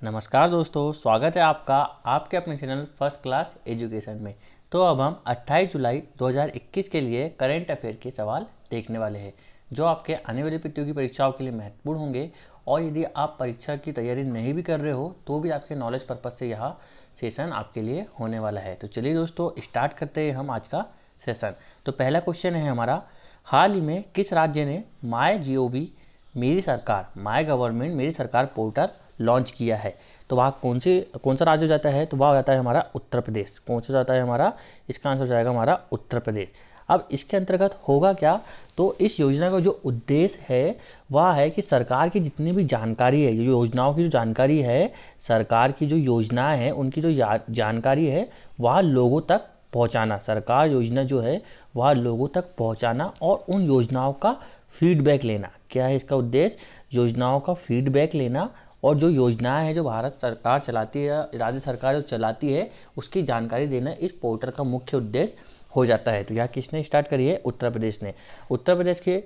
नमस्कार दोस्तों, स्वागत है आपका आपके अपने चैनल फर्स्ट क्लास एजुकेशन में। तो अब हम 28 जुलाई 2021 के लिए करंट अफेयर के सवाल देखने वाले हैं जो आपके आने वाली प्रतियोगी परीक्षाओं के लिए महत्वपूर्ण होंगे। और यदि आप परीक्षा की तैयारी नहीं भी कर रहे हो तो भी आपके नॉलेज पर्पज से यह सेशन आपके लिए होने वाला है। तो चलिए दोस्तों, स्टार्ट करते हैं हम आज का सेशन। तो पहला क्वेश्चन है हमारा, हाल ही में किस राज्य ने माई GOV मेरी सरकार माई गवर्नमेंट मेरी सरकार पोर्टल लॉन्च किया है? तो वहाँ कौन सा राज्य हो जाता है? तो वह हो जाता है हमारा उत्तर प्रदेश। कौन सा जाता है हमारा? इसका आंसर हो जाएगा हमारा उत्तर प्रदेश। अब इसके अंतर्गत होगा क्या? तो इस योजना का जो उद्देश्य है वह है कि सरकार की जितनी भी जानकारी है, ये योजनाओं की जो जानकारी है, सरकार की जो योजनाएं हैं उनकी जो जानकारी है वह लोगों तक पहुंचाना। सरकार योजना जो है वह लोगों तक पहुंचाना और उन योजनाओं का फीडबैक लेना। क्या है इसका उद्देश्य? योजनाओं का फीडबैक लेना और जो योजनाएं हैं जो भारत सरकार चलाती है, राज्य सरकार जो चलाती है, उसकी जानकारी देना इस पोर्टल का मुख्य उद्देश्य हो जाता है। तो यह किसने स्टार्ट करी है? उत्तर प्रदेश ने। उत्तर प्रदेश के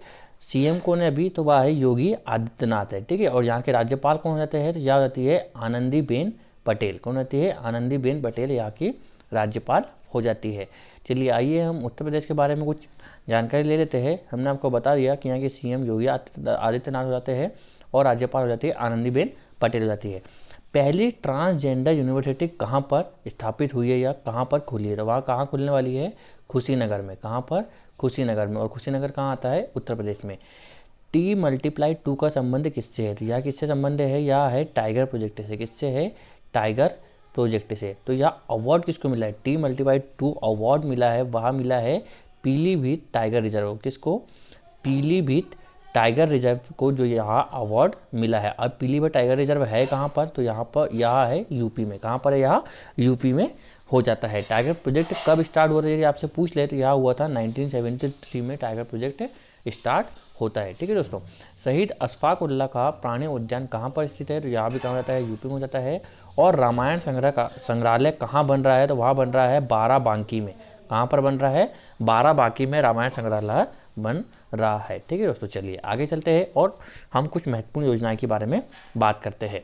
CM कौन है अभी? तो वह है योगी आदित्यनाथ है, ठीक है। और यहाँ के राज्यपाल कौन हो जाते हैं? तो यह हो जाती है आनंदीबेन पटेल। कौन होती है? आनंदीबेन पटेल यहाँ की राज्यपाल हो जाती है। चलिए आइए हम उत्तर प्रदेश के बारे में कुछ जानकारी ले लेते हैं। हमने आपको बता दिया कि यहाँ के CM योगी आदित्यनाथ हो जाते हैं और राज्यपाल हो जाती है आनंदीबेन पटेल हो जाती है। पहली ट्रांसजेंडर यूनिवर्सिटी कहाँ पर स्थापित हुई है या कहाँ पर खुली है? तो वहाँ कहाँ खुलने वाली है? कुशीनगर में। कहाँ पर? कुशीनगर में। और कुशीनगर कहाँ आता है? उत्तर प्रदेश में। T+2 का संबंध किससे है? तो यह किससे संबंध है? यह है टाइगर प्रोजेक्ट से। किससे है? टाइगर प्रोजेक्ट से। तो यह अवार्ड किसको मिला है? T+2 अवार्ड मिला है, वह मिला है पीलीभीत टाइगर रिजर्व। किसको? पीलीभीत टाइगर रिजर्व को जो यहाँ अवार्ड मिला है। अब पीलीभीत टाइगर रिजर्व है कहाँ पर? तो यहाँ पर यह है यूपी में। कहाँ पर है? यहाँ यूपी में हो जाता है। टाइगर प्रोजेक्ट कब स्टार्ट हो रही है आपसे पूछ ले तो यह हुआ था 1973 में टाइगर प्रोजेक्ट स्टार्ट होता है, ठीक है दोस्तों। शहीद अशफाक उल्लाह का प्राणी उद्यान कहाँ पर स्थित है? तो यहाँ भी कहाँ जाता है? यूपी में हो जाता है। और रामायण संग्रहालय कहाँ बन रहा है? तो वहाँ बन रहा है बाराबांकी में। कहाँ पर बन रहा है? बाराबांकी में रामायण संग्रहालय बन रहा है, ठीक है दोस्तों। चलिए आगे चलते हैं और हम कुछ महत्वपूर्ण योजनाएं के बारे में बात करते हैं।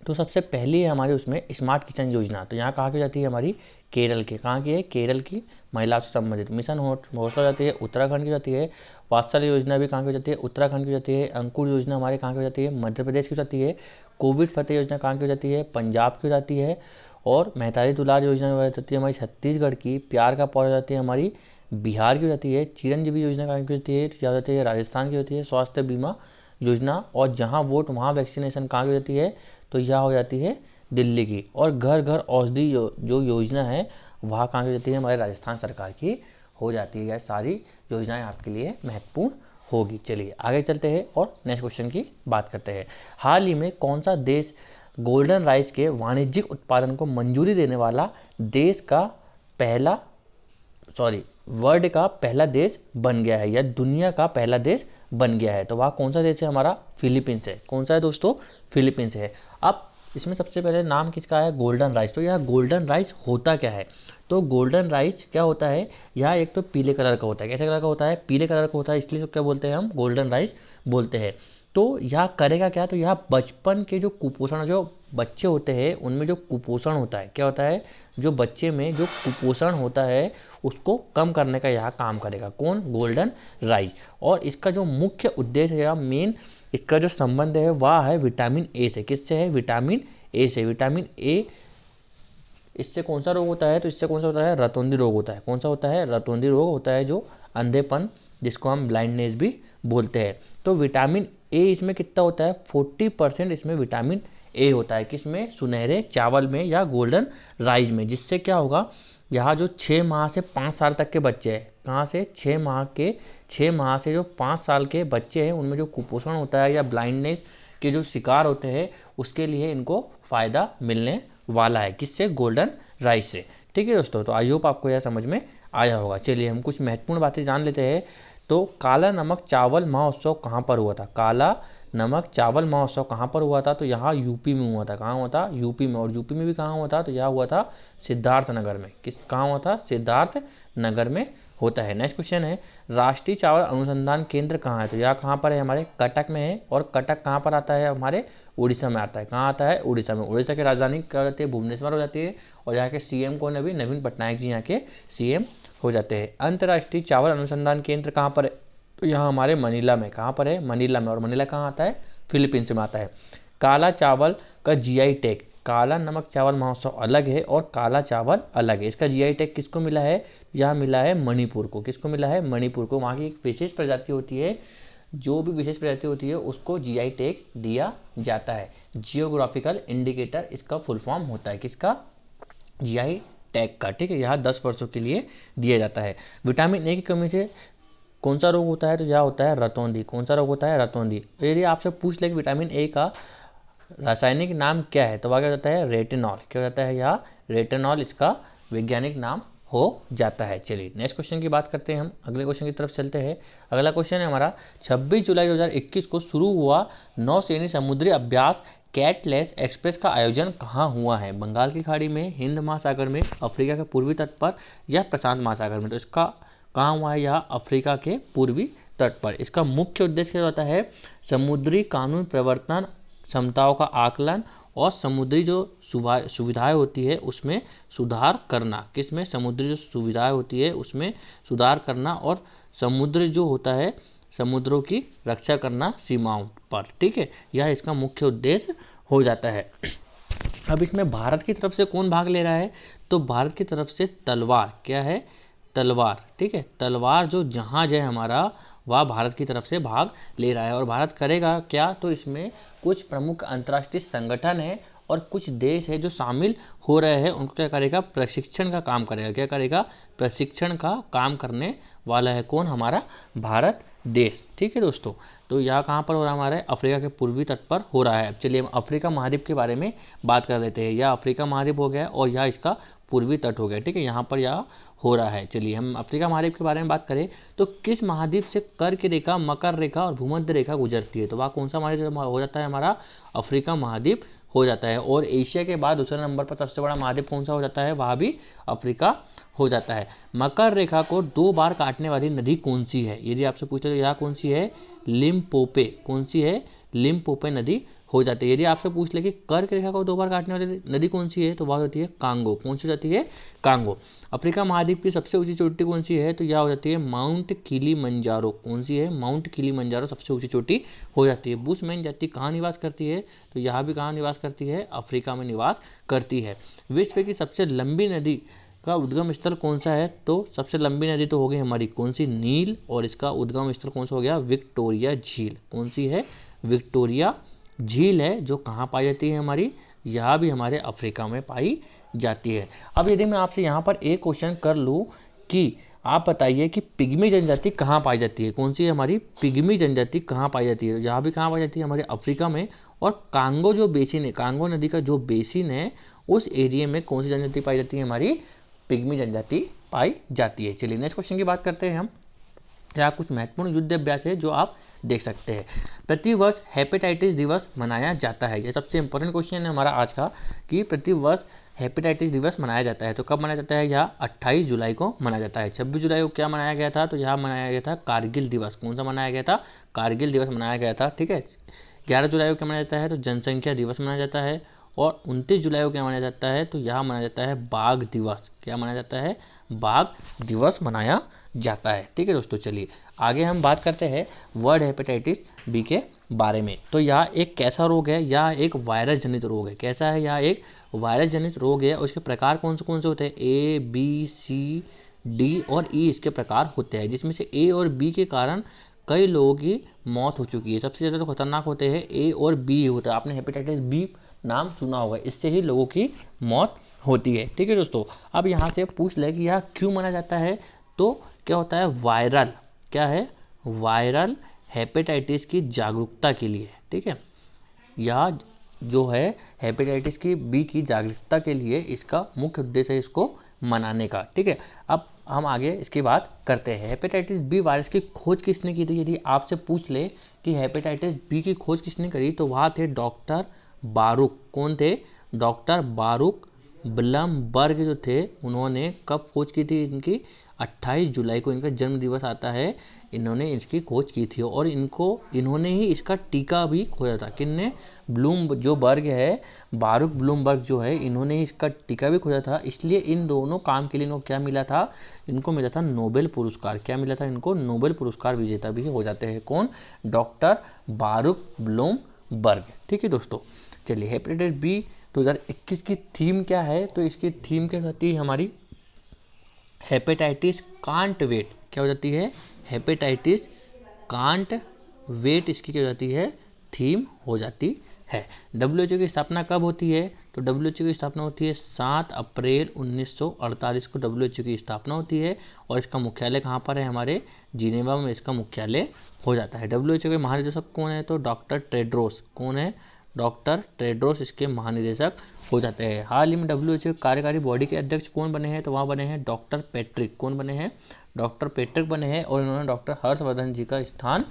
तो सबसे पहली है हमारी उसमें स्मार्ट किचन योजना। तो यहाँ कहाँ की जाती है? हमारी केरल की। कहाँ की है? केरल की महिला से संबंधित। मिशन हौसला जाती है उत्तराखंड की जाती है। वात्सल्य योजना भी कहाँ की जाती है? उत्तराखंड की जाती है। अंकुर योजना हमारे कहाँ की जाती है? मध्य प्रदेश की जाती है। कोविड फतेह योजना कहाँ की जाती है? पंजाब की जाती है। और मेहतारी दुलार योजना जाती है हमारी छत्तीसगढ़ की। प्यार का पौधा जाती है हमारी बिहार की जाती है। चिरंजीवी योजना कहाँ की होती है? क्या जाती है? राजस्थान की होती है। स्वास्थ्य बीमा योजना और जहाँ वोट वहाँ वैक्सीनेशन कहाँ की जाती है? तो यह हो जाती है दिल्ली की। और घर घर औषधि जो योजना है वह कहाँ की जाती है? हमारे राजस्थान सरकार की हो जाती है। यह सारी योजनाएं आपके लिए महत्वपूर्ण होगी। चलिए आगे चलते हैं और नेक्स्ट क्वेश्चन की बात करते हैं। हाल ही में कौन सा देश गोल्डन राइस के वाणिज्यिक उत्पादन को मंजूरी देने वाला देश का पहला वर्ल्ड का पहला देश बन गया है या दुनिया का पहला देश बन गया है? तो वह कौन सा देश है? हमारा फिलीपींस है। कौन सा है दोस्तों? फिलीपींस है। अब इसमें सबसे पहले नाम किसका है? Golden rice. तो यह गोल्डन राइस होता क्या है? तो गोल्डन राइस क्या होता है? यह एक तो पीले कलर का होता है। कैसे कलर का होता है? पीले कलर का होता है, इसलिए तो क्या बोलते हैं हम? गोल्डन राइस बोलते हैं। तो यह करेगा क्या? तो यह बचपन के जो कुपोषण, जो बच्चे होते हैं उनमें जो कुपोषण होता है, क्या होता है? जो बच्चे में जो कुपोषण होता है उसको कम करने का यह काम करेगा। कौन? Golden rice. और इसका जो मुख्य उद्देश्य है या मेन इसका जो संबंध है वह है विटामिन ए से। किससे है? विटामिन ए से। विटामिन ए इससे कौन सा रोग होता है? तो इससे कौन सा होता है? रतौंधी रोग होता है। कौन सा होता है? रतौंधी रोग होता है, जो अंधेपन, जिसको हम ब्लाइंडनेस भी बोलते हैं। तो विटामिन ए इसमें कितना होता है? 40% इसमें विटामिन ए होता है। किसमें? सुनहरे चावल में या गोल्डन राइस में। जिससे क्या होगा? यहाँ जो 6 माह से 5 साल तक के बच्चे हैं, कहाँ से? 6 माह से जो 5 साल के बच्चे हैं उनमें जो कुपोषण होता है या ब्लाइंडनेस के जो शिकार होते हैं उसके लिए इनको फ़ायदा मिलने वाला है। किससे? गोल्डन राइस से, ठीक है दोस्तों। तो आई होप आपको यह समझ में आया होगा। चलिए हम कुछ महत्वपूर्ण बातें जान लेते हैं। तो काला नमक चावल महोत्सव कहाँ पर हुआ था? काला नमक चावल महोत्सव कहाँ पर हुआ था? तो यहाँ यूपी में हुआ था। कहाँ हुआ था? यूपी में। और यूपी में भी कहाँ हुआ था? तो यह हुआ था सिद्धार्थनगर में। कहाँ हुआ था? सिद्धार्थनगर में होता है। नेक्स्ट क्वेश्चन है, राष्ट्रीय चावल अनुसंधान केंद्र कहाँ है? तो यह कहाँ पर है? हमारे कटक में है। और कटक कहाँ पर आता है? हमारे उड़ीसा में आता है। कहाँ आता है? उड़ीसा में। उड़ीसा की राजधानी क्या हो जाती है? भुवनेश्वर हो जाती है। और यहाँ के सीएम कौन है? अभी नवीन पटनायक जी यहाँ के सीएम हो जाते हैं। अंतर्राष्ट्रीय चावल अनुसंधान केंद्र कहाँ पर है? तो यहाँ हमारे मनीला में। कहाँ पर है? मनीला में। और मनीला कहाँ आता है? फिलीपींस में आता है। काला चावल का जीआई टैग, काला नमक चावल महोत्सव अलग है और काला चावल अलग है। इसका जीआई टैग किसको मिला है? यह मिला है मणिपुर को। किसको मिला है? मणिपुर को। वहाँ की एक विशेष प्रजाति होती है, जो भी विशेष प्रजाति होती है उसको जीआई टैग दिया जाता है। जियोग्राफिकल इंडिकेटर इसका फुल फॉर्म होता है। किसका? जीआई टैग का। ठीक है, यह 10 वर्षों के लिए दिया जाता है। विटामिन ए की कमी से कौन सा रोग होता है? तो यह होता है रतौंधी। कौन सा रोग होता है? रतौंधी। तो यदि आपसे पूछ ले कि विटामिन ए का रासायनिक नाम क्या है, तो वह क्या हो जाता है? रेटिनॉल। क्या हो जाता है? यह रेटिनॉल इसका वैज्ञानिक नाम हो जाता है। चलिए नेक्स्ट क्वेश्चन की बात करते हैं हम। अगले क्वेश्चन की तरफ चलते हैं। अगला क्वेश्चन है हमारा, 26 जुलाई 2021 को शुरू हुआ नौसेनी समुद्री अभ्यास कैटलेस एक्सप्रेस का आयोजन कहाँ हुआ है? बंगाल की खाड़ी में, हिंद महासागर में, अफ्रीका के पूर्वी तट पर या प्रशांत महासागर में? तो इसका कहाँ हुआ है? यह अफ्रीका के पूर्वी तट पर। इसका मुख्य उद्देश्य क्या होता है? समुद्री कानून प्रवर्तन, क्षमताओं का आकलन और समुद्री जो सुविधाएं होती है उसमें सुधार करना। किसमें? समुद्री जो सुविधाएं होती है उसमें सुधार करना और समुद्र जो होता है समुद्रों की रक्षा करना सीमाओं पर। ठीक है, यह इसका मुख्य उद्देश्य हो जाता है। अब इसमें भारत की तरफ से कौन भाग ले रहा है? तो भारत की तरफ से तलवार। क्या है? तलवार। ठीक है, तलवार जो जहाज है हमारा, वह भारत की तरफ से भाग ले रहा है। और भारत करेगा क्या? तो इसमें कुछ प्रमुख अंतर्राष्ट्रीय संगठन है और कुछ देश है जो शामिल हो रहे हैं, उनको क्या करेगा? प्रशिक्षण का काम करेगा। क्या करेगा? प्रशिक्षण का काम करने वाला है कौन? हमारा भारत देश। ठीक है दोस्तों, तो यह कहाँ पर हो रहा है? हमारे अफ्रीका के पूर्वी तट पर हो रहा है। अब चलिए हम अफ्रीका महाद्वीप के बारे में बात कर लेते हैं। यह अफ्रीका महाद्वीप हो गया और यह इसका पूर्वी तट हो गया। ठीक है, यहाँ पर यह हो रहा है। चलिए हम अफ्रीका महाद्वीप के बारे में बात करें तो किस महाद्वीप से कर्क रेखा, मकर रेखा और भूमध्य रेखा गुजरती है? तो वह कौन सा महाद्वीप हो जाता है? हमारा अफ्रीका महाद्वीप हो जाता है। और एशिया के बाद दूसरे नंबर पर सबसे बड़ा महाद्वीप कौन सा हो जाता है? वह भी अफ्रीका हो जाता है। मकर रेखा को 2 बार काटने वाली नदी कौन सी है? यदि आपसे पूछते तो यह कौन सी है? लिम्पोपो। कौन सी है? लिम्पोपो नदी हो जाती है। यदि आपसे पूछ ले कि कर्क रेखा को 2 बार काटने वाली नदी कौन सी है, तो वह होती है कांगो। कौन सी जाती है? कांगो। अफ्रीका महाद्वीप की सबसे ऊंची चोटी कौन सी है? तो यह हो जाती है माउंट किलिमंजारो। कौन सी है? माउंट किलिमंजारो सबसे ऊंची चोटी हो जाती है। बुशमैन जाति कहाँ निवास करती है? तो यह भी कहाँ निवास करती है? अफ्रीका में निवास करती है। विश्व की सबसे लंबी नदी का उद्गम स्थल कौन सा है? तो सबसे लंबी नदी तो हो गई हमारी कौन सी? नील। और इसका उद्गम स्थल कौन सा हो गया? विक्टोरिया झील। कौन सी है? विक्टोरिया झील है, जो कहाँ पाई जाती है हमारी? यह भी हमारे अफ्रीका में पाई जाती है। अब यदि मैं आपसे यहाँ पर एक क्वेश्चन कर लूँ कि आप बताइए कि पिग्मी जनजाति कहाँ पाई जाती है? कौन सी है हमारी? पिग्मी जनजाति कहाँ पाई जाती है? यह भी कहाँ पाई जाती है? हमारे अफ्रीका में। और कांगो जो बेसिन है, कांगो नदी का जो बेसिन है, उस एरिया में कौन सी जनजाति पाई जाती है? हमारी पिग्मी जनजाति पाई जाती है। चलिए नेक्स्ट क्वेश्चन की बात करते हैं हम। यहाँ कुछ महत्वपूर्ण युद्ध अभ्यास है जो आप देख सकते हैं। प्रतिवर्ष हेपेटाइटिस दिवस मनाया जाता है। यह सबसे इंपॉर्टेंट क्वेश्चन है हमारा आज का, कि प्रतिवर्ष हेपेटाइटिस दिवस मनाया जाता है। तो कब मनाया जाता है? यह 28 जुलाई को मनाया जाता है। 26 जुलाई को क्या मनाया गया था? तो यह मनाया गया था कारगिल दिवस। कौन सा मनाया गया था? कारगिल दिवस मनाया गया था। ठीक है, 11 जुलाई को क्या मनाया जाता है? तो जनसंख्या दिवस मनाया जाता है। और 29 जुलाई को क्या मनाया जाता है? तो यह मनाया जाता है बाघ दिवस। क्या मनाया जाता है? बाघ दिवस मनाया जाता है। ठीक है दोस्तों, चलिए आगे हम बात करते हैं वर्ल्ड हेपेटाइटिस बी के बारे में। तो यह एक कैसा रोग है? यह एक वायरस जनित रोग है। कैसा है? यह एक वायरस जनित रोग है। उसके प्रकार कौन से होते हैं? ए, बी, सी, डी और ई इसके प्रकार होते हैं, जिसमें से ए और बी के कारण कई लोगों की मौत हो चुकी है। सबसे ज़्यादा जो खतरनाक होते हैं ए और बी होता है। आपने हेपेटाइटिस बी नाम सुना होगा, इससे ही लोगों की मौत होती है। ठीक है दोस्तों, अब यहाँ से पूछ ले कि यह क्यों मनाया जाता है? तो क्या होता है? वायरल, क्या है? वायरल हेपेटाइटिस की जागरूकता के लिए। ठीक है, यह जो है हेपेटाइटिस की बी की जागरूकता के लिए इसका मुख्य उद्देश्य है इसको मनाने का। ठीक है, अब हम आगे इसकी बात करते हैं। हेपेटाइटिस बी वायरस की खोज किसने की थी? यदि आपसे पूछ ले कि हेपेटाइटिस बी की खोज किसने करी, तो वहाँ थे डॉक्टर बारूक। कौन थे? डॉक्टर बारूक ब्लमबर्ग जो थे, उन्होंने कब खोज की थी इनकी? 28 जुलाई को इनका जन्म दिवस आता है, इन्होंने इसकी खोज की थी और इन्होंने ही इसका टीका भी खोजा था। किनने? ब्लूम जो बर्ग है, बारूक ब्लूमबर्ग जो है, इन्होंने ही इसका टीका भी खोजा था। इसलिए इन दोनों काम के लिए इनको क्या मिला था? इनको मिला था नोबेल पुरस्कार। क्या मिला था इनको? नोबेल पुरस्कार विजेता भी हो जाते हैं। कौन? डॉक्टर बारूक ब्लूमबर्ग। ठीक है दोस्तों, चलिए हेपेटाइटिस बी 2021 की थीम क्या है? तो इसकी थीम क्या होती है हमारी? Hepatitis can't wait. क्या हो जाती है? हेपेटाइटिस कांट वेट इसकी क्या हो जाती है? थीम हो जाती है। WHO की स्थापना कब होती है? तो WHO की स्थापना होती है 7 अप्रैल 1948 को WHO की स्थापना होती है और इसका मुख्यालय कहाँ पर है? हमारे जिनेवा में इसका मुख्यालय हो जाता है। WHO के महानिदेशक कौन है? तो डॉक्टर टेड्रोस। कौन है? डॉक्टर टेड्रोस इसके महानिदेशक हो जाते हैं। हाल ही में WHO कार्यकारी बॉडी के अध्यक्ष कौन बने हैं? तो वहाँ बने हैं डॉक्टर पैट्रिक। कौन बने हैं? डॉक्टर पैट्रिक बने हैं और इन्होंने डॉक्टर हर्षवर्धन जी का स्थान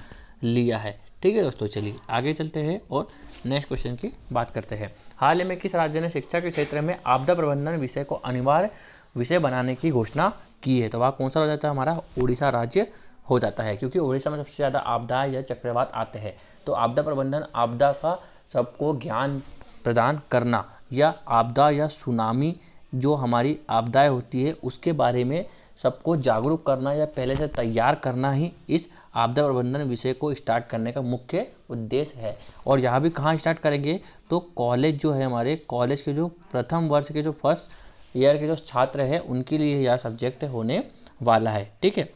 लिया है। ठीक है दोस्तों, चलिए आगे चलते हैं और नेक्स्ट क्वेश्चन की बात करते हैं। हाल ही में किस राज्य ने शिक्षा के क्षेत्र में आपदा प्रबंधन विषय को अनिवार्य विषय बनाने की घोषणा की है? तो वहाँ कौन सा हो जाता है? हमारा उड़ीसा राज्य हो जाता है, क्योंकि उड़ीसा में सबसे ज़्यादा आपदा या चक्रवात आते हैं। तो आपदा प्रबंधन, आपदा का सबको ज्ञान प्रदान करना या आपदा या सुनामी जो हमारी आपदाएं होती है उसके बारे में सबको जागरूक करना या पहले से तैयार करना ही इस आपदा प्रबंधन विषय को स्टार्ट करने का मुख्य उद्देश्य है। और यहाँ भी कहाँ स्टार्ट करेंगे? तो कॉलेज जो है, हमारे कॉलेज के जो प्रथम वर्ष के जो फर्स्ट ईयर के जो छात्र हैं उनके लिए यह सब्जेक्ट होने वाला है। ठीक है,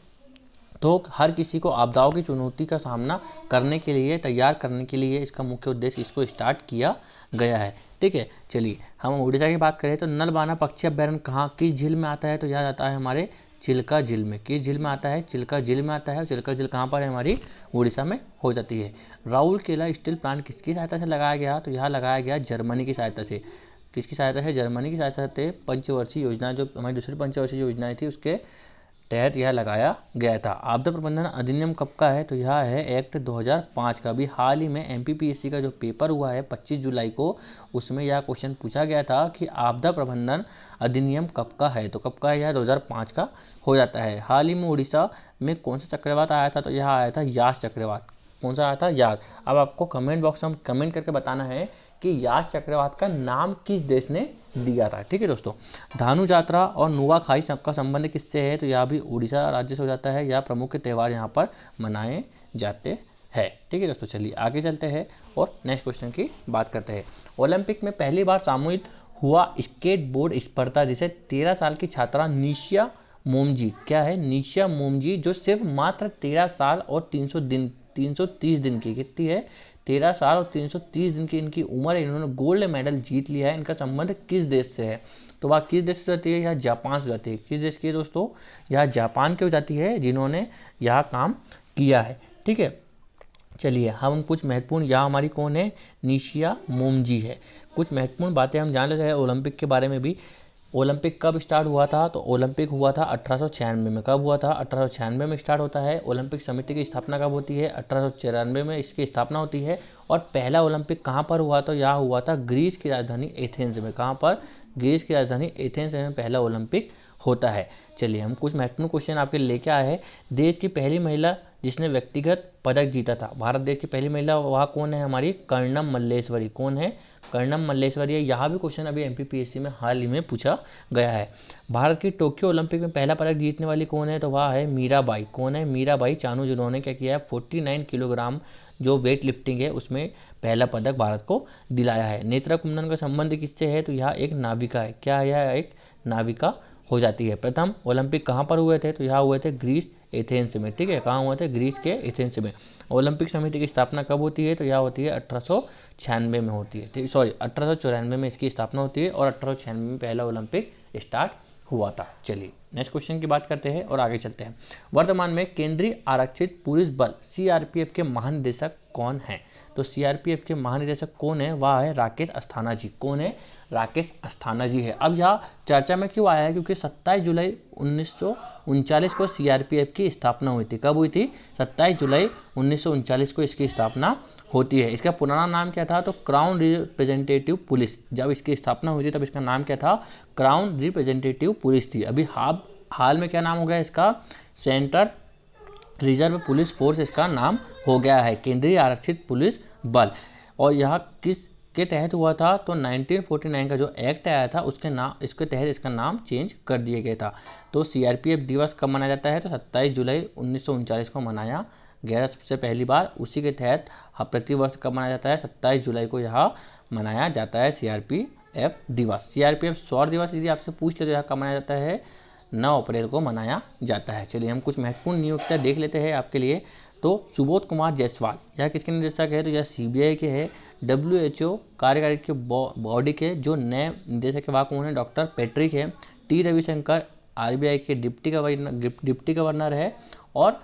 तो हर किसी को आपदाओं की चुनौती का सामना करने के लिए, तैयार करने के लिए इसका मुख्य उद्देश्य इसको स्टार्ट किया गया है। ठीक है, चलिए हम उड़ीसा की बात करें तो नलबाना पक्षी अभ्यारण्य कहाँ, किस झील में आता है? तो यह आता है हमारे चिल्का झील में। किस झील में आता है? चिल्का झील में आता है। और चिल्का झील कहाँ पर है? हमारी उड़ीसा में हो जाती है। राउरकेला स्टील प्लांट किसकी सहायता से लगाया गया? तो यह लगाया गया जर्मनी की सहायता से। किसकी सहायता से? जर्मनी की सहायता से पंचवर्षीय योजना, जो हमारी दूसरी पंचवर्षीय योजना थी उसके तहत यह लगाया गया था। आपदा प्रबंधन अधिनियम कब का है? तो यह है एक्ट 2005 का। भी हाल ही में MPPSC का जो पेपर हुआ है 25 जुलाई को, उसमें यह क्वेश्चन पूछा गया था कि आपदा प्रबंधन अधिनियम कब का है? तो कब का है? यह 2005 का हो जाता है। हाल ही में उड़ीसा में कौन सा चक्रवात आया था? तो यह आया था यास चक्रवात। कौन सा आया था? यास। अब आपको कमेंट बॉक्स में कमेंट करके बताना है कि यास चक्रवात का नाम किस देश ने दिया था। ठीक है दोस्तों, धानु यात्रा और नुआखाई सबका संबंध किससे है? तो यह भी उड़ीसा राज्य से हो जाता है। यह प्रमुख त्योहार यहाँ पर मनाए जाते हैं। ठीक है दोस्तों, चलिए आगे चलते हैं और नेक्स्ट क्वेश्चन की बात करते हैं। ओलंपिक में पहली बार सामूहिक हुआ स्केट बोर्ड स्पर्धा जिसे 13 साल की छात्रा निशिया मोमजी, क्या है? निशिया मोमजी, जो सिर्फ मात्र 13 साल और 330 दिन की, कितनी है? 13 साल और 330 दिन की इनकी उम्र है। इन्होंने गोल्ड मेडल जीत लिया है। इनका संबंध किस देश से है? तो वह किस देश से जाती है? यह जापान से जाती है। किस देश की दोस्तों? यह जापान की हो जाती है, जिन्होंने यह काम किया है। ठीक है, चलिए हम कुछ महत्वपूर्ण, यह हमारी कौन है? निशिया मोमजी है। कुछ महत्वपूर्ण बातें हम जान लेते हैं ओलंपिक के बारे में भी। ओलंपिक कब स्टार्ट हुआ था? तो ओलंपिक हुआ था 1896 में। कब हुआ था? 1896 में स्टार्ट होता है। ओलंपिक समिति की स्थापना कब होती है? 1894 में इसकी स्थापना होती है। और पहला ओलंपिक कहाँ पर हुआ? तो यह हुआ था ग्रीस की राजधानी एथेंस में। कहाँ पर? ग्रीस की राजधानी एथेंस में पहला ओलंपिक होता है। चलिए हम कुछ महत्वपूर्ण क्वेश्चन आपके लेके आए हैं। देश की पहली महिला जिसने व्यक्तिगत पदक जीता था, भारत देश की पहली महिला, वह कौन है? हमारी कर्णम मल्लेश्वरी। कौन है? कर्णम मल्लेश्वरी है। यहाँ भी क्वेश्चन अभी MPPSC में हाल ही में पूछा गया है। भारत की टोक्यो ओलंपिक में पहला पदक जीतने वाली कौन है? तो वह है मीराबाई। कौन है? मीराबाई चानू, जिन्होंने क्या किया है? 49 किलोग्राम जो वेट लिफ्टिंग है उसमें पहला पदक भारत को दिलाया है। नेत्रा कुंदन का संबंध किससे है? तो यह एक नाविका है। क्या है? यह एक नाविका हो जाती है। प्रथम ओलंपिक कहाँ पर हुए थे? तो यहाँ हुए थे ग्रीस एथेंस में। ठीक है, कहाँ हुए थे? ग्रीस के एथेंस में। ओलंपिक समिति की स्थापना कब होती है? तो यह होती है 1896 में होती है। ठीक, सॉरी 1894 में इसकी स्थापना होती है और 1896 में पहला ओलंपिक स्टार्ट हुआ था। चलिए नेक्स्ट क्वेश्चन की बात करते हैं और आगे चलते हैं। वर्तमान में केंद्रीय आरक्षित पुलिस बल CRPF के महानिदेशक कौन है? तो CRPF के महानिदेशक कौन है? वह है राकेश अस्थाना जी। कौन है? राकेश अस्थाना जी है। अब यह चर्चा में क्यों आया है? क्योंकि 27 जुलाई 1939 को CRPF की स्थापना हुई थी। कब हुई थी? 27 जुलाई 1939 को इसकी स्थापना होती है। इसका पुराना नाम क्या था? तो क्राउन रिप्रेजेंटेटिव पुलिस। जब इसकी स्थापना हुई थी तब इसका नाम क्या था? क्राउन रिप्रेजेंटेटिव पुलिस थी। अभी हाल हाल में क्या नाम हो गया इसका, सेंट्रल रिजर्व पुलिस फोर्स इसका नाम हो गया है, केंद्रीय आरक्षित पुलिस बल। और यह किस के तहत हुआ था, तो 1949 का जो एक्ट आया था इसके तहत इसका नाम चेंज कर दिया गया था। तो सीआरपीएफ दिवस कब मनाया जाता है, तो 27 जुलाई 1939 को मनाया गया सबसे पहली बार। उसी के तहत प्रतिवर्ष कब मनाया जाता है, 27 जुलाई को यह मनाया जाता है सीआरपीएफ दिवस। सीआरपीएफ शौर्य दिवस यदि आपसे पूछ ले तो यह कब मनाया जाता है, 9 अप्रैल को मनाया जाता है। चलिए हम कुछ महत्वपूर्ण नियुक्तियां देख लेते हैं आपके लिए। तो सुबोध कुमार जायसवाल, यह किसके निदेशक है, तो यह सीबीआई के है। WHO कार्यकारी के बॉडी के जो नए निदेशक वह कौन है, डॉक्टर पैट्रिक है। टी रविशंकर RBI के डिप्टी गवर्नर है और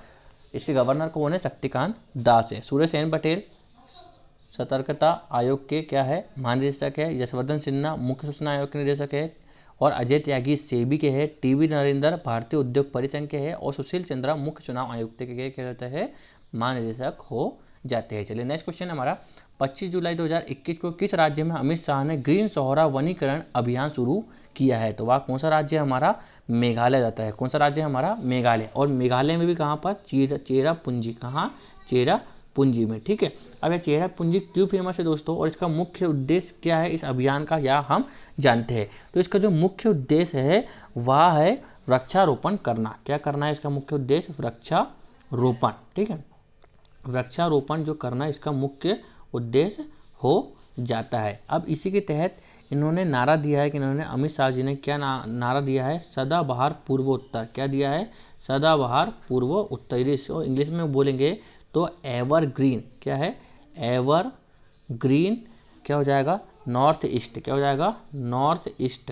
इसके गवर्नर कौन है, शक्तिकांत दास है। सुरेश एन पटेल सतर्कता आयोग के क्या है, महानिदेशक है। यशवर्धन सिन्हा मुख्य सूचना आयोग के निदेशक है और अजय त्यागी सेबी के है। टीवी नरेंद्र भारतीय उद्योग परिसंघ के है और सुशील चंद्रा मुख्य चुनाव आयुक्त के क्या रहते हैं, महानिदेशक हो जाते हैं। चलिए नेक्स्ट क्वेश्चन हमारा, 25 जुलाई 2021 को किस राज्य में अमित शाह ने ग्रीन सोहरा वनीकरण अभियान शुरू किया है, तो वह कौन सा राज्य है हमारा, मेघालय जाता है। कौन सा राज्य है हमारा, मेघालय। और मेघालय में भी कहाँ पर, चेरापूंजी, कहाँ, चेरापूंजी में, ठीक है। अब यह चेरापूंजी क्यों फेमस है दोस्तों, और इसका मुख्य उद्देश्य क्या है इस अभियान का, या हम जानते हैं। तो इसका जो मुख्य उद्देश्य है वह है वृक्षारोपण करना। क्या करना है इसका मुख्य उद्देश्य, वृक्षारोपण, ठीक है। वृक्षारोपण जो करना इसका मुख्य उद्देश्य हो जाता है। अब इसी के तहत इन्होंने नारा दिया है कि इन्होंने अमित शाह जी ने क्या नारा दिया है, सदाबहार पूर्वोत्तर। क्या दिया है, सदाबहार पूर्वोत्तर। इसको इंग्लिश में बोलेंगे तो एवर ग्रीन, क्या है, एवर ग्रीन क्या हो जाएगा, नॉर्थ ईस्ट, क्या हो जाएगा, नॉर्थ ईस्ट,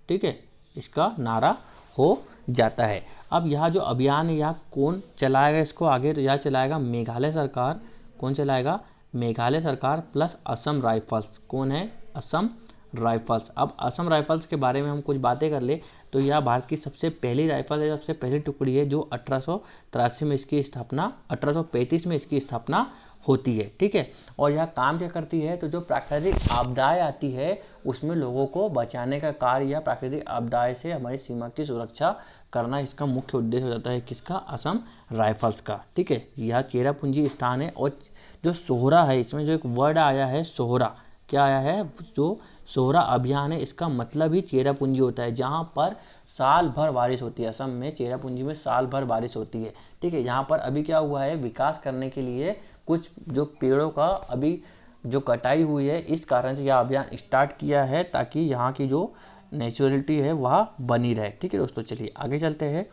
ठीक है, इसका नारा हो जाता है। अब यह जो अभियान है यह कौन चलाएगा इसको आगे, तो यह चलाएगा मेघालय सरकार। कौन चलाएगा, मेघालय सरकार प्लस असम राइफल्स। कौन है, असम राइफल्स। अब असम राइफल्स के बारे में हम कुछ बातें कर ले तो यह भारत की सबसे पहली राइफल है, सबसे पहली टुकड़ी है जो 1883 में इसकी स्थापना, 1835 में इसकी स्थापना होती है, ठीक है। और यह काम क्या करती है, तो जो प्राकृतिक आपदाएं आती है उसमें लोगों को बचाने का कार्य या प्राकृतिक आपदाएं से हमारी सीमा की सुरक्षा करना इसका मुख्य उद्देश्य हो जाता है, किसका, असम राइफल्स का, ठीक है। यह चेरापूंजी स्थान है। और जो सोहरा है इसमें जो एक वर्ड आया है सोहरा, क्या आया है, जो सोहरा अभियान है इसका मतलब ही चेरापूंजी होता है, जहाँ पर साल भर बारिश होती है। असम में चेरापूंजी में साल भर बारिश होती है, ठीक है। यहाँ पर अभी क्या हुआ है, विकास करने के लिए कुछ जो पेड़ों का अभी जो कटाई हुई है इस कारण से यह अभियान स्टार्ट किया है, ताकि यहाँ की जो नेचुरलिटी है वह बनी रहे, ठीक है दोस्तों। चलिए आगे चलते हैं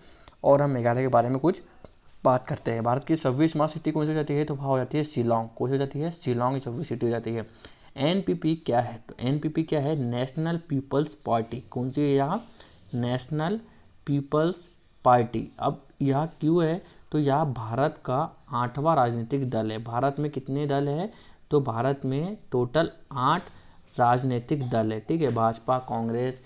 और हम मेघालय के बारे में कुछ बात करते हैं। भारत की 26वीं स्मार्ट सिटी कौन सी हो जाती है, तो वह हो जाती है शिलोंग। कौन सी हो जाती है, शिलोंग 26वीं सिटी हो जाती है। NPP क्या है, तो NPP क्या है, नेशनल पीपल्स पार्टी। कौन सी है यहाँ, नेशनल पीपल्स पार्टी। अब यह क्यों है, तो यह भारत का 8वां राजनीतिक दल है। भारत में कितने दल है, तो भारत में टोटल 8 राजनीतिक दल है, ठीक है। भाजपा, कांग्रेस,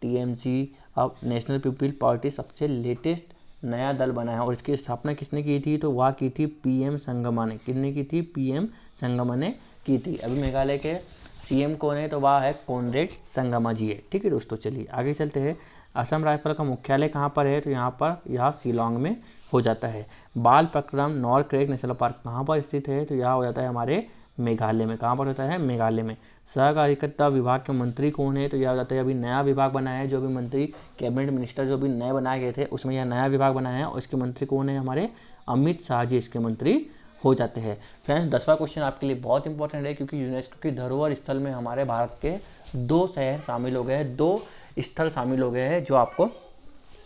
TMC। अब नेशनल पीपल पार्टी सबसे लेटेस्ट नया दल बना है और इसकी स्थापना किसने की थी, तो वह की थी PM संगमा ने। किसने की थी, PM संगमा ने की थी। अभी मेघालय के CM कौन है, तो वह है कॉनरेड संगमा जी है, ठीक है दोस्तों। चलिए आगे चलते हैं। असम राइफल का मुख्यालय कहाँ पर है, तो यहाँ पर यह शिलोंग में हो जाता है। बाल प्रक्रम नॉर्थ क्रेक नेशनल पार्क कहाँ पर स्थित है, तो यह हो जाता है हमारे मेघालय में। कहाँ पर होता है, मेघालय में। सहकारिता विभाग के मंत्री कौन है, तो यह हो जाता है, अभी नया विभाग बना है। जो भी मंत्री कैबिनेट मिनिस्टर जो भी नए बनाए गए थे उसमें यह नया विभाग बनाया है और इसके मंत्री कौन है, हमारे अमित शाह जी इसके मंत्री हो जाते हैं। फ्रेंड्स 10वां क्वेश्चन आपके लिए बहुत इंपॉर्टेंट है, क्योंकि यूनेस्को की धरोहर स्थल में हमारे भारत के 2 शहर शामिल हो गए हैं, 2 स्थल शामिल हो गए हैं, जो आपको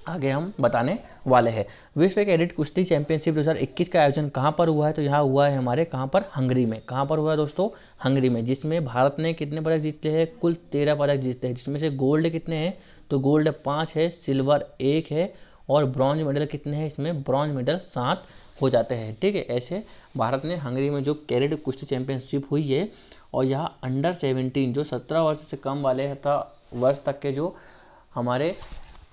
आगे हम बताने वाले हैं। विश्व कैडेट कुश्ती चैंपियनशिप 2021 का आयोजन कहाँ पर हुआ है, तो यहाँ हुआ है हमारे कहाँ पर, हंगरी में। कहाँ पर हुआ है दोस्तों, हंगरी में। जिसमें भारत ने कितने पदक जीते हैं, कुल 13 पदक जीते हैं, जिसमें से गोल्ड कितने हैं, तो गोल्ड 5 है, सिल्वर 1 है और ब्रॉन्ज मेडल कितने हैं, इसमें ब्रॉन्ज मेडल 7 हो जाते हैं, ठीक है। ऐसे भारत ने हंगरी में जो कैडेट कुश्ती चैंपियनशिप हुई है, और यहाँ अंडर 17 जो 17 वर्ष से कम वाले वर्ष तक के जो हमारे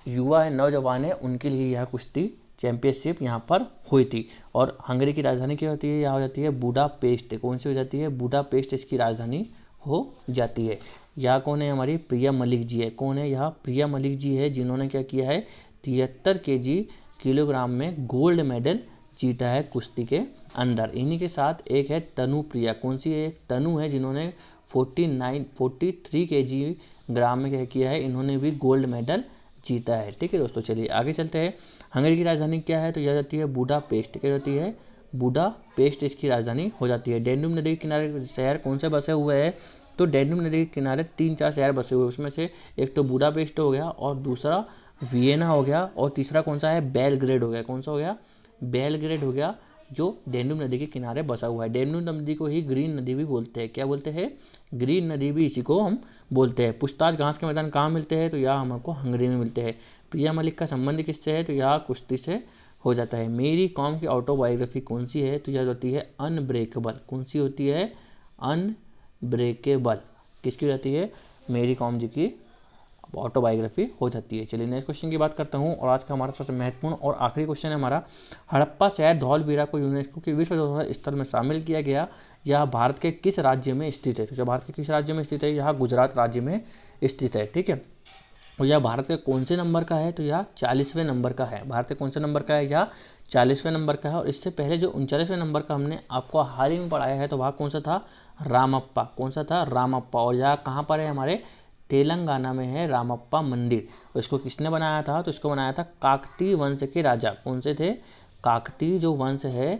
युवा है, नौजवान है, उनके लिए यह कुश्ती चैंपियनशिप यहाँ पर हुई थी। और हंगरी की राजधानी क्या होती है, यहाँ हो जाती है बुडापेस्ट। कौन सी हो जाती है, बुडापेस्ट इसकी राजधानी हो जाती है। यहाँ कौन है, हमारी प्रिया मलिक जी है। कौन है, यहाँ प्रिया मलिक जी है, जिन्होंने क्या किया है, 73 kg किलोग्राम में गोल्ड मेडल जीता है कुश्ती के अंदर। इन्हीं के साथ एक है तनु प्रिया, कौन सी है, तनु है, जिन्होंने 43 kg ग्राम में क्या किया है, इन्होंने भी गोल्ड मेडल जीता है। ठीक है दोस्तों, चलिए आगे चलते हैं। हंगरी की राजधानी क्या है, तो यह जाती है बुडापेस्ट। क्या जाती है, बुडापेस्ट इसकी राजधानी हो जाती है। डैन्यूब नदी के किनारे शहर कौन से बसे हुए हैं, तो डैन्यूब नदी के किनारे 3-4 शहर बसे हुए हैं। उसमें से एक तो बुडापेस्ट हो गया, और दूसरा वियना हो गया, और तीसरा कौन सा है, बेलग्रेड हो गया। कौन सा हो गया, बेलग्रेड हो गया, जो डैन्यूब नदी के किनारे बसा हुआ है। डैन्यूब नदी को ही ग्रीन नदी भी बोलते हैं। क्या बोलते हैं, ग्रीन नदी भी इसी को हम बोलते हैं। पूछताछ घास के मैदान कहाँ मिलते हैं, तो यह हमको हंगरी में मिलते हैं। प्रिया मलिक का संबंध किससे है, तो यह कुश्ती से हो जाता है। मेरी कॉम की ऑटोबायोग्राफी कौन सी है, तो यह होती है अनब्रेकेबल। कौन सी होती है, अनब्रेकेबल। किसकी होती है, मेरी कॉम जी की ऑटोबायोग्राफी हो जाती है। चलिए नेक्स्ट क्वेश्चन की बात करता हूँ, और आज का हमारा सबसे महत्वपूर्ण और आखिरी क्वेश्चन है हमारा, हड़प्पा शहर धौलवीरा को यूनेस्को के विश्व धरोहर स्थल में शामिल किया गया, यह भारत के किस राज्य में स्थित है। तो भारत के किस राज्य में स्थित है, यह गुजरात राज्य में स्थित है। ठीक है, और यह भारत के कौन से नंबर का है, तो यह 40वें नंबर का है। भारत के कौन से नंबर का है, यह 40वें नंबर का है। और इससे पहले जो 39वें नंबर का हमने आपको हाल ही में पढ़ाया है, तो वह कौन सा था, रामप्पा। कौन सा था, रामप्पा। और यह कहाँ पर है, हमारे तेलंगाना में है रामप्पा मंदिर। और इसको किसने बनाया था, तो इसको बनाया था काकतीय वंश के राजा। कौन से थे, काकतीय जो वंश है,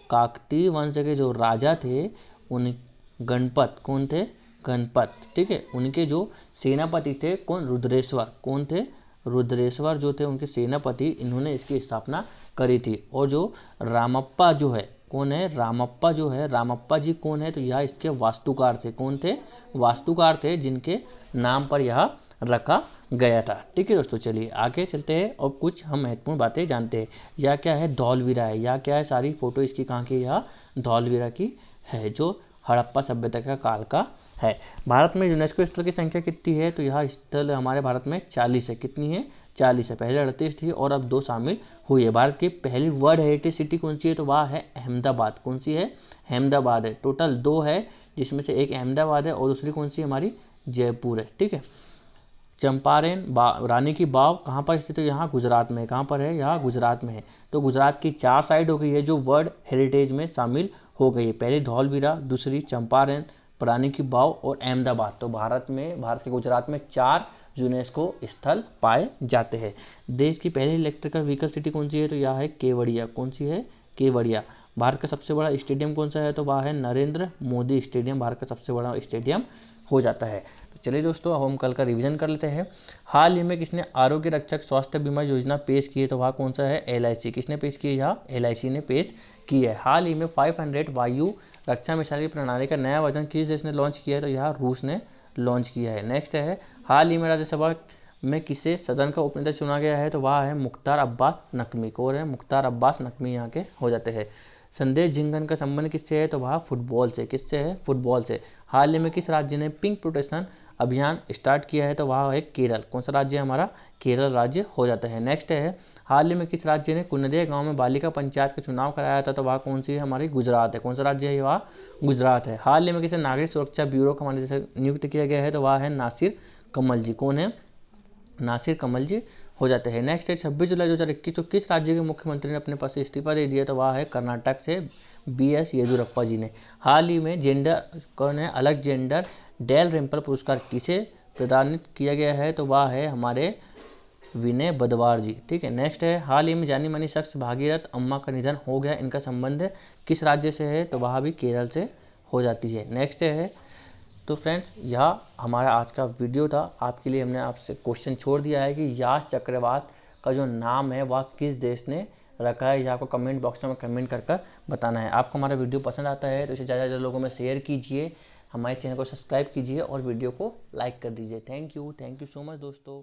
काकतीय वंश के जो राजा थे, उन गणपत, कौन थे, गणपत। ठीक है, उनके जो सेनापति थे, कौन, रुद्रेश्वर। कौन थे, रुद्रेश्वर जो थे उनके सेनापति, इन्होंने इसकी स्थापना करी थी। और जो रामप्पा जो है, कौन है, रामप्पा जो है, रामप्पा जी कौन है, तो यह इसके वास्तुकार थे। कौन थे, वास्तुकार थे, जिनके नाम पर यह रखा गया था। ठीक है दोस्तों, चलिए आगे चलते हैं और कुछ हम महत्वपूर्ण बातें जानते हैं। यह क्या है, धौलवीरा है। यह क्या है, सारी फोटो इसकी कहाँ की, यह धौलवीरा की है, जो हड़प्पा सभ्यता का काल का है। भारत में यूनेस्को स्थल की संख्या कितनी है, तो यह स्थल हमारे भारत में 40 है। कितनी है, 40 है। पहले 38 थी और अब 2 शामिल हुई है। भारत की पहली वर्ल्ड हेरिटेज सिटी कौन सी है, तो वह है अहमदाबाद। कौन सी है, अहमदाबाद है। टोटल 2 है, जिसमें से एक अहमदाबाद है और दूसरी कौन सी, हमारी जयपुर है। ठीक है, चंपारण रानी की बाव कहाँ पर स्थित है, यहाँ गुजरात में। कहाँ पर है, यहाँ गुजरात में है। तो गुजरात की 4 साइट हो गई है, जो वर्ल्ड हेरिटेज में शामिल हो गई है। पहली धौलवीरा, दूसरी चंपारण, रानी की बाव और अहमदाबाद। तो भारत के गुजरात में 4 यूनेस्को स्थल पाए जाते हैं। देश की पहली इलेक्ट्रिकल व्हीकल सिटी कौन सी है, तो यह है केवड़िया। कौन सी है, केवड़िया। भारत का सबसे बड़ा स्टेडियम कौन सा है, तो वह है नरेंद्र मोदी स्टेडियम, भारत का सबसे बड़ा स्टेडियम हो जाता है। तो चलिए दोस्तों, अब हम कल का रिवीजन कर लेते हैं। हाल ही में किसने आरोग्य रक्षक स्वास्थ्य बीमा योजना पेश की है, तो वह कौन सा है, LIC। किसने पेश की है, यह LIC ने पेश की है। हाल ही में 500 वायु रक्षा मिसाइल की प्रणाली का नया वर्जन किस देश ने लॉन्च किया है, तो यह रूस ने लॉन्च किया है। नेक्स्ट है, हाल ही में राज्यसभा में किसे सदन का उपनेता चुना गया है, तो वह है मुख्तार अब्बास नकवी। कौन है, मुख्तार अब्बास नकवी यहाँ के हो जाते हैं। संदेश झिंगन का संबंध किससे है, तो वह फुटबॉल से। किससे है, फुटबॉल से। हाल ही में किस राज्य ने पिंक प्रोटेक्शन अभियान स्टार्ट किया है, तो वह है केरल। कौन सा राज्य है हमारा, केरल राज्य हो जाता है। नेक्स्ट है, हाल ही में किस राज्य ने कुनदिया गांव में बालिका पंचायत का चुनाव कराया था, तो वह कौन सी है, हमारी गुजरात है। कौन सा राज्य है, वह गुजरात है। हाल ही में किसे नागरिक सुरक्षा ब्यूरो का हमारे जैसे नियुक्त किया गया है, तो वह है नासिर कमल जी। कौन है, नासिर कमल जी हो जाते हैं। नेक्स्ट है, 26 जुलाई 2021 तो किस राज्य के मुख्यमंत्री ने अपने पद से इस्तीफा दे दिया, तो वह है कर्नाटक से BS येदियुरप्पा जी ने। हाल ही में जेंडर कौन है, अलेक्जेंडर डेल रेम्पल पुरस्कार किसे प्रदान किया गया है, तो वह है हमारे विनय बदवार जी। ठीक है, नेक्स्ट है, हाल ही में जानी मानी शख्स भागीरथ अम्मा का निधन हो गया, इनका संबंध किस राज्य से है, तो वह भी केरल से हो जाती है। नेक्स्ट है, तो फ्रेंड्स यह हमारा आज का वीडियो था। आपके लिए हमने आपसे क्वेश्चन छोड़ दिया है कि यास चक्रवात का जो नाम है वह किस देश ने रखा है, यह आपको कमेंट बॉक्स में कमेंट कर बताना है। आपको हमारा वीडियो पसंद आता है तो इसे ज़्यादा से ज़्यादा लोगों में शेयर कीजिए, हमारे चैनल को सब्सक्राइब कीजिए और वीडियो को लाइक कर दीजिए। थैंक यू सो मच दोस्तों।